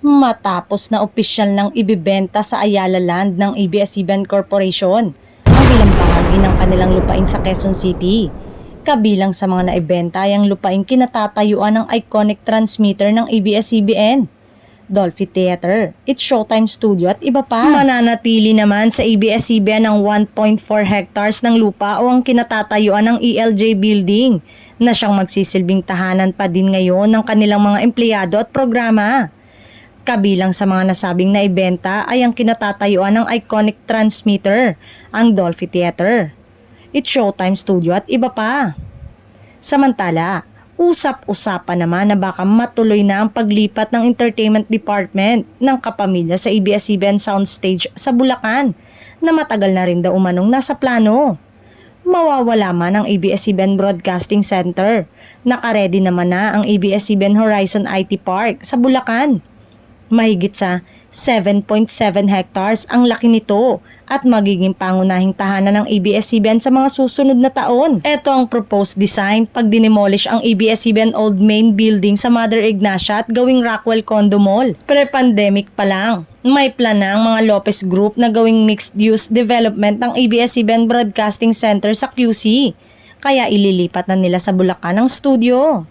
matapos na opisyal ng ibibenta sa Ayala Land ng ABS-CBN Corporation ang ilang bahagi ng kanilang lupain sa Quezon City. Kabilang sa mga naibenta ay ang lupain kinatatayuan ng iconic transmitter ng ABS-CBN, Dolphy Theater, It's Showtime Studio at iba pa. Mananatili naman sa ABS-CBN ang 1.4 hectares ng lupa o ang kinatatayuan ng ELJ Building na siyang magsisilbing tahanan pa din ngayon ng kanilang mga empleyado at programa. Kabilang sa mga nasabing naibenta ay ang kinatatayuan ng iconic transmitter, ang Dolphy Theater, It's Showtime Studio at iba pa. Samantala, usap-usapan naman na baka matuloy na ang paglipat ng entertainment department ng kapamilya sa ABS-CBN Soundstage sa Bulacan na matagal na rin daw umanong nasa plano. Mawawala man ang ABS-CBN Broadcasting Center. Nakaredy naman na ang ABS-CBN Horizon IT Park sa Bulacan. Mahigit sa 7.7 hectares ang laki nito at magiging pangunahing tahanan ng ABS-CBN sa mga susunod na taon. Ito ang proposed design pag dinimolish ang ABS-CBN Old Main Building sa Mother Ignacia at gawing Rockwell Condo Mall. Pre-pandemic pa lang, may plan na ang mga Lopez Group na gawing mixed-use development ng ABS-CBN Broadcasting Center sa QC. Kaya ililipat na nila sa Bulacan ang studio.